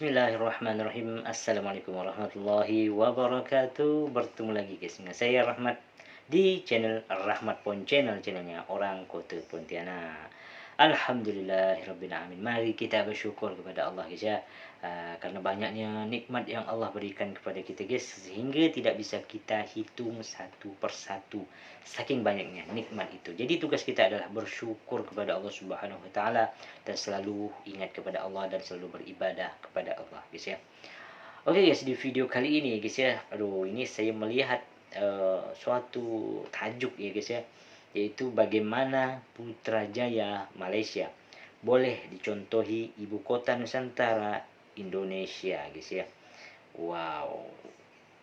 Bismillahirrahmanirrahim. Assalamualaikum warahmatullahi wabarakatuh. Bertemu lagi guys dengan saya Rahmat di channel Rahmat Pon Channel, channelnya orang Kota Pontianak. Alhamdulillahirabbil alamin. Mari kita bersyukur kepada Allah guys ya. Karena banyaknya nikmat yang Allah berikan kepada kita guys, sehingga tidak bisa kita hitung satu persatu. Saking banyaknya nikmat itu. Jadi tugas kita adalah bersyukur kepada Allah Subhanahu wa taala dan selalu ingat kepada Allah dan selalu beribadah kepada Allah guys ya. Oke guys, di video kali ini guys ya, ini saya melihat suatu tajuk ya guys ya, yaitu bagaimana Putrajaya Malaysia boleh dicontohi ibu kota Nusantara Indonesia guys ya. Wow.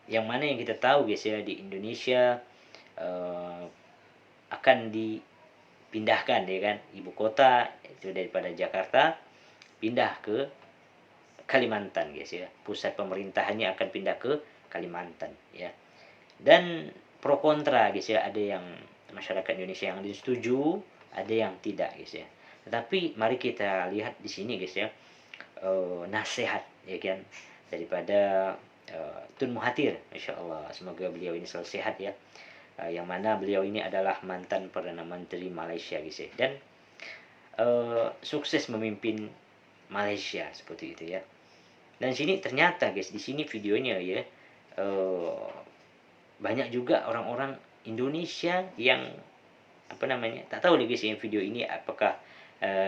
Yang mana yang kita tahu guys ya, di Indonesia akan dipindahkan ya kan, ibu kota itu daripada Jakarta pindah ke Kalimantan guys ya. Pusat pemerintahannya akan pindah ke Kalimantan ya. Dan pro kontra guys ya, ada yang masyarakat Indonesia yang setuju, ada yang tidak guys ya. Tetapi mari kita lihat di sini guys ya, nasihat ya kan daripada Tun Mahathir, Masya Allah, semoga beliau ini selalu sehat ya. Yang mana beliau ini adalah mantan Perdana Menteri Malaysia guys ya, dan sukses memimpin Malaysia seperti itu ya. Dan sini ternyata guys, di sini videonya ya, banyak juga orang-orang Indonesia yang tak tahu guys yang video ini apakah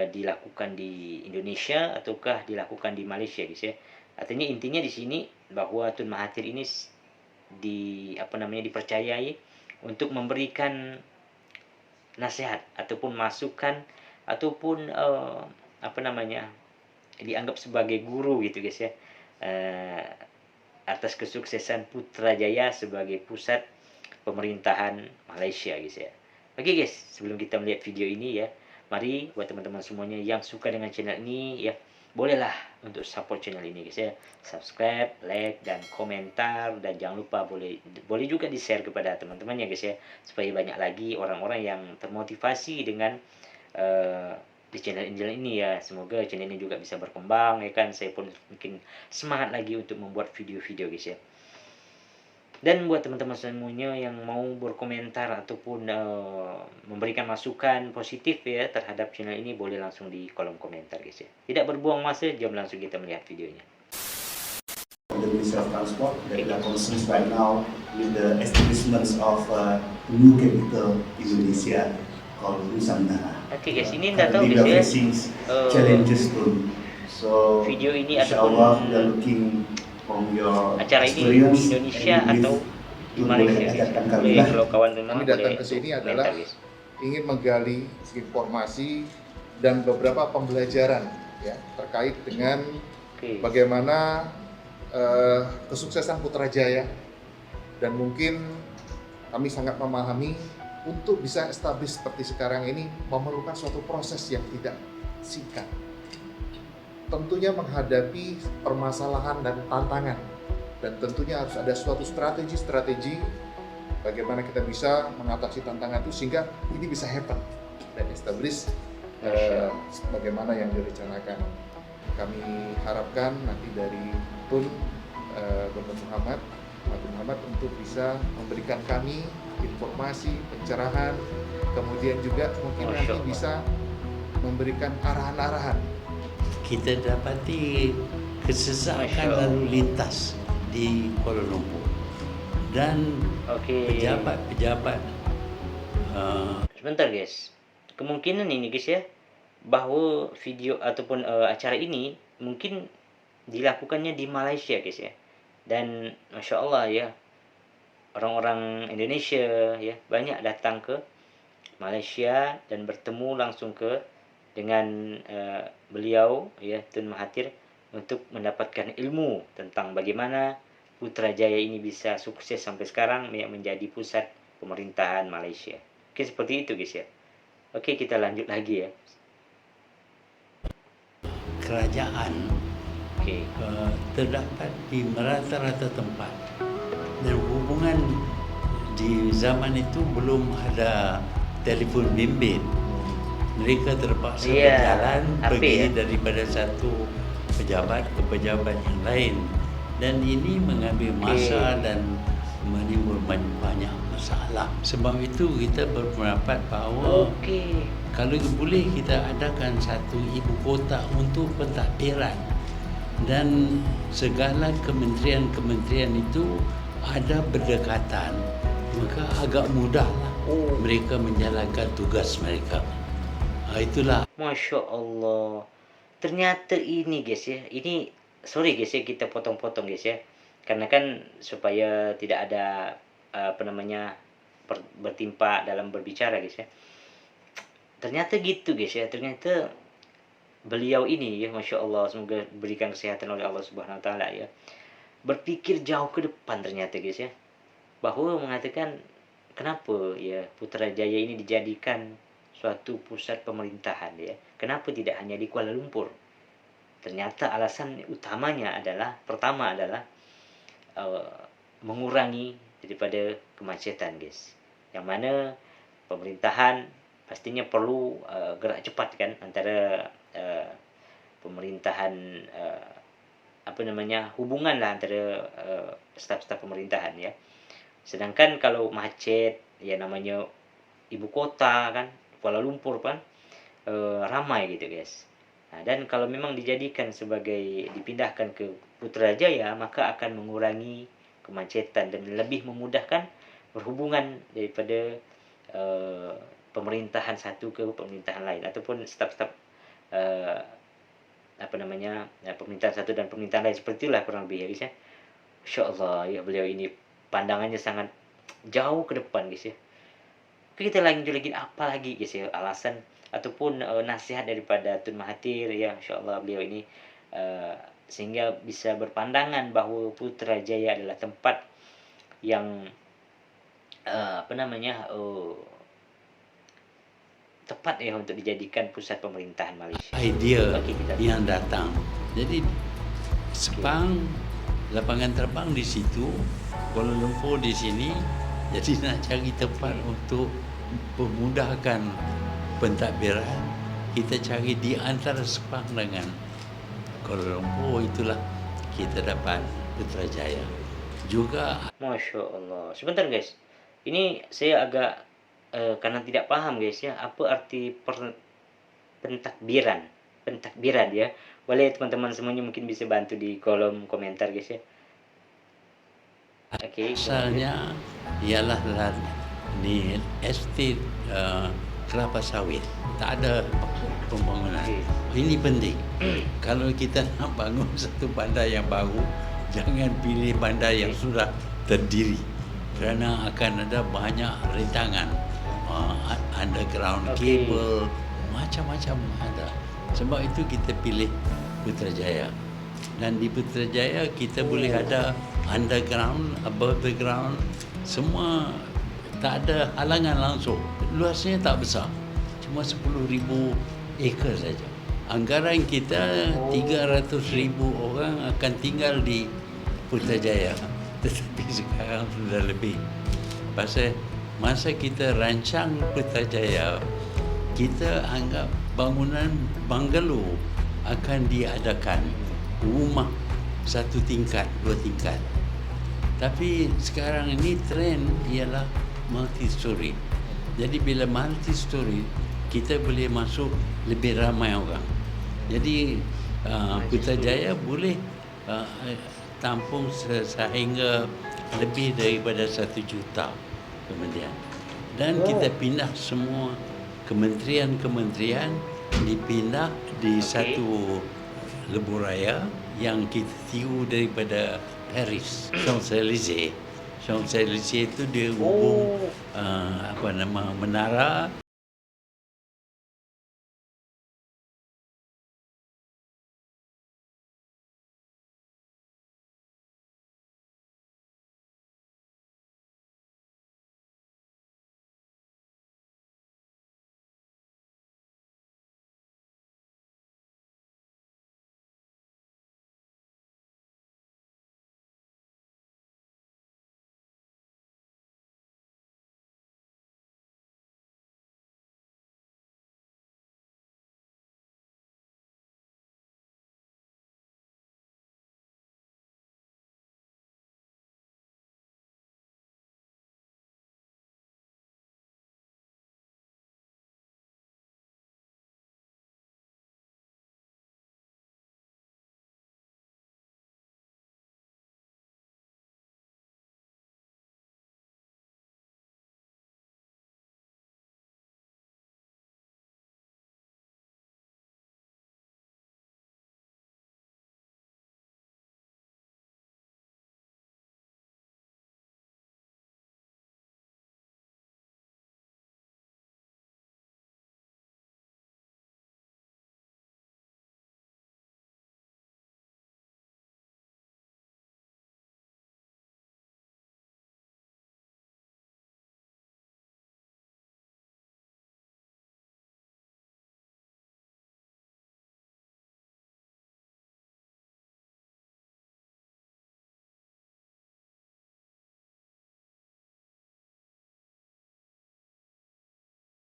dilakukan di Indonesia ataukah dilakukan di Malaysia guys ya. Artinya intinya di sini bahwa Tun Mahathir ini dipercayai untuk memberikan nasihat ataupun masukan ataupun dianggap sebagai guru gitu guys ya, atas kesuksesan Putrajaya sebagai pusat pemerintahan Malaysia guys ya. Oke guys, sebelum kita melihat video ini ya, mari buat teman-teman semuanya yang suka dengan channel ini ya, bolehlah untuk support channel ini guys ya. Subscribe, like, dan komentar, dan jangan lupa boleh juga di-share kepada teman-temannya guys ya, supaya banyak lagi orang-orang yang termotivasi dengan di channel ini ya. Semoga channel ini juga bisa berkembang ya kan. Saya pun mungkin semangat lagi untuk membuat video-video guys ya. Dan buat teman-teman semuanya yang mau berkomentar ataupun memberikan masukan positif ya terhadap channel ini, boleh langsung di kolom komentar guys ya. Tidak berbuang masa, jom langsung kita melihat videonya. The Ministry of Transport that we are concerned right now with the establishment of new capital Indonesia called Nusantara. Oke guys, ini tidak tahu guys ya, challenges too. So video ini ataupun we are looking from your acara ini di Indonesia atau di Malaysia. Kalau kawan kami datang ke sini adalah ingin menggali informasi dan beberapa pembelajaran ya terkait dengan bagaimana kesuksesan Putrajaya, dan mungkin kami sangat memahami untuk bisa establish seperti sekarang ini memerlukan suatu proses yang tidak singkat. Tentunya menghadapi permasalahan dan tantangan, dan tentunya harus ada suatu strategi bagaimana kita bisa mengatasi tantangan itu sehingga ini bisa happen dan establish bagaimana yang direncanakan. Kami harapkan nanti dari Tun Dr. Muhammad untuk bisa memberikan kami informasi, pencerahan, kemudian juga mungkin nanti bisa memberikan arahan-arahan. Kita dapati kesesakan lalu lintas di Kuala Lumpur dan pejabat-pejabat. Sebentar guys, kemungkinan ini guys ya, bahwa video ataupun acara ini mungkin dilakukannya di Malaysia guys ya. Dan Masya Allah ya, orang-orang Indonesia ya banyak datang ke Malaysia dan bertemu langsung dengan beliau ya, Tun Mahathir, untuk mendapatkan ilmu tentang bagaimana Putrajaya ini bisa sukses sampai sekarang ya, menjadi pusat pemerintahan Malaysia. Oke, seperti itu guys ya. Oke, kita lanjut lagi ya. Kerajaan terdapat di rata-rata tempat, dan hubungan di zaman itu belum ada telepon bimbit. Mereka terpaksa berjalan pergi daripada satu pejabat ke pejabat yang lain, dan ini mengambil masa dan menimbulkan banyak masalah. Sebab itu kita berpendapat bahawa kalau boleh kita adakan satu ibu kota untuk pentadbiran, dan segala kementerian-kementerian itu ada berdekatan, maka agak mudahlah mereka menjalankan tugas mereka. Itulah. Masya Allah. Ternyata ini guys ya, ini sorry guys ya kita potong-potong guys ya, karena kan supaya tidak ada bertimpa dalam berbicara guys ya. Ternyata gitu guys ya, ternyata beliau ini ya, Masya Allah, semoga berikan kesehatan oleh Allah Subhanahu Wa Taala ya, berpikir jauh ke depan ternyata guys ya, bahwa mengatakan kenapa ya Putrajaya ini dijadikan suatu pusat pemerintahan ya, kenapa tidak hanya di Kuala Lumpur. Ternyata alasan utamanya adalah, pertama adalah mengurangi daripada kemacetan guys, yang mana pemerintahan pastinya perlu gerak cepat kan, antara pemerintahan hubungan lah antara staf-staf pemerintahan ya. Sedangkan kalau macet ya, namanya ibu kota kan, Kuala Lumpur kan ramai gitu guys. Nah, dan kalau memang dijadikan sebagai dipindahkan ke Putrajaya, maka akan mengurangi kemacetan dan lebih memudahkan berhubungan daripada pemerintahan satu ke pemerintahan lain, ataupun staf-staf pemerintahan satu dan pemerintahan lain, seperti itulah kurang lebih ya guys ya. Masya Allah ya, beliau ini pandangannya sangat jauh ke depan guys ya. Kita lanjut lagi, apa lagi guys ya alasan ataupun nasihat daripada Tun Mahathir ya, Masya Allah beliau ini sehingga bisa berpandangan bahawa Putrajaya adalah tempat yang tepat ya untuk dijadikan pusat pemerintahan Malaysia. Idea yang datang. Jadi Sepang, lapangan terbang di situ, Kuala Lumpur di sini. Jadi nak cari tempat untuk memudahkan pentadbiran, kita cari di antara Sepang dengan Kuala Lumpur, itulah kita dapat Putrajaya. Juga Masya Allah. Sebentar guys, ini saya agak karena tidak paham guys ya, apa arti pentakbiran ya. Boleh teman-teman semuanya mungkin bisa bantu di kolom komentar guys ya. asalnya ialah di estate kelapa sawit, tak ada pembangunan. Ini penting. Kalau kita nak bangun satu bandar yang baru, jangan pilih bandar yang sudah terdiri, kerana akan ada banyak rintangan, underground cable, macam-macam ada. Sebab itu kita pilih Putrajaya. Dan di Putrajaya kita boleh ada underground, above the ground, semua tak ada halangan langsung. Luasnya tak besar, cuma 10,000 ekar saja. Anggaran kita 300,000 orang akan tinggal di Putrajaya, tetapi sekarang sudah lebih. Pasal masa kita rancang Putrajaya, kita anggap bangunan bangalo akan diadakan, rumah satu tingkat, dua tingkat. Tapi sekarang ini trend ialah multi-story. Jadi bila multi-story, kita boleh masuk lebih ramai orang. Jadi Putrajaya boleh tampung sehingga lebih daripada 1 juta kemudian. Dan kita pindah semua kementerian-kementerian, dipindah di satu lebuh-raya yang kita tiru daripada Paris, Champs-Élysées. Champs-Élysées itu dia hubung menara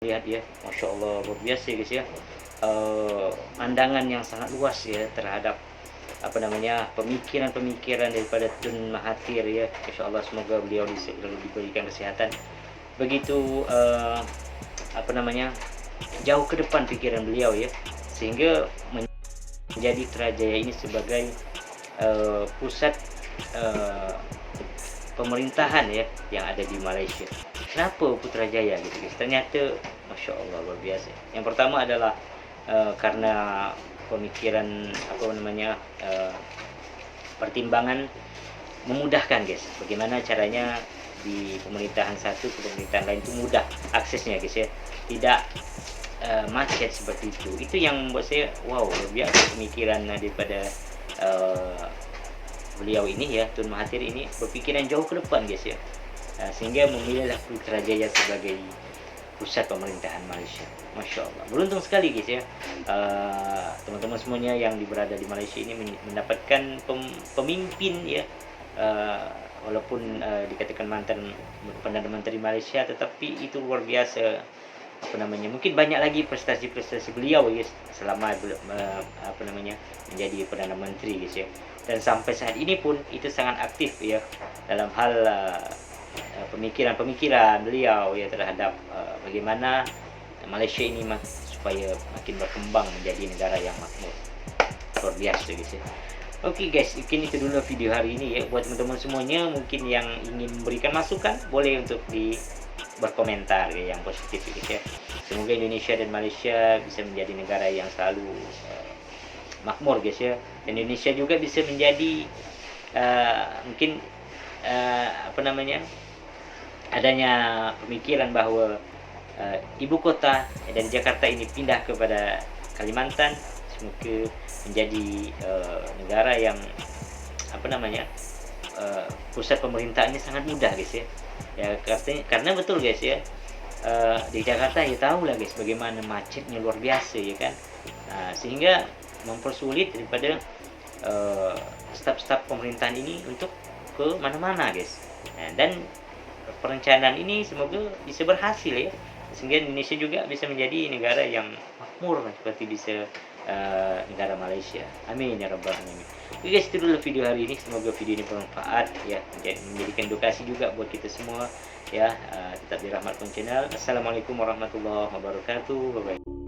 lihat ya, Masya Allah luar biasa guys ya. Pandangan yang sangat luas ya terhadap apa namanya pemikiran-pemikiran daripada Tun Mahathir ya. Insya Allah semoga beliau diberikan kesehatan begitu apa namanya jauh ke depan pikiran beliau ya, sehingga menjadi Putrajaya ini sebagai pusat pemerintahan ya yang ada di Malaysia. Kenapa Putrajaya gitu guys? Ternyata Masya Allah luar biasa. Yang pertama adalah karena pemikiran apa namanya pertimbangan memudahkan guys. Bagaimana caranya di pemerintahan satu ke pemerintahan lain itu mudah aksesnya guys ya, tidak macet seperti itu. Itu yang membuat saya wow luar biasa pemikiran daripada beliau ini ya, Tun Mahathir ini berpikiran jauh ke depan guys ya, sehingga memilihlah Putrajaya sebagai pusat pemerintahan Malaysia. Masya Allah, beruntung sekali guys ya, teman-teman semuanya yang berada di Malaysia ini mendapatkan pemimpin ya, walaupun dikatakan mantan Perdana Menteri Malaysia, tetapi itu luar biasa apa namanya, mungkin banyak lagi prestasi-prestasi beliau guys selama apa namanya menjadi Perdana Menteri guys ya, dan sampai saat ini pun itu sangat aktif ya dalam hal pemikiran-pemikiran beliau ya terhadap bagaimana Malaysia ini supaya makin berkembang menjadi negara yang makmur. Luar biasa guys ya. Oke guys, mungkin itu dulu video hari ini ya. Buat teman-teman semuanya mungkin yang ingin memberikan masukan boleh untuk berkomentar ya, yang positif guys ya. Semoga Indonesia dan Malaysia bisa menjadi negara yang selalu makmur guys ya. Dan Indonesia juga bisa menjadi mungkin apa namanya adanya pemikiran bahwa ibu kota dari Jakarta ini pindah kepada Kalimantan, semoga menjadi negara yang apa namanya pusat pemerintahannya sangat mudah guys ya. Ya karena betul guys ya, di Jakarta ya tahu lah guys bagaimana macetnya luar biasa ya kan. Sehingga mempersulit daripada staf-staf pemerintahan ini untuk ke mana-mana guys. Dan perencanaan ini semoga bisa berhasil ya, sehingga Indonesia juga bisa menjadi negara yang makmur seperti bisa negara Malaysia. Amin ya rabbal alamin. Oke guys, itu dulu video hari ini. Semoga video ini bermanfaat ya, menjadikan edukasi juga buat kita semua ya. Tetap di Rahmat Pon Channel. Assalamualaikum warahmatullahi wabarakatuh. Bye bye.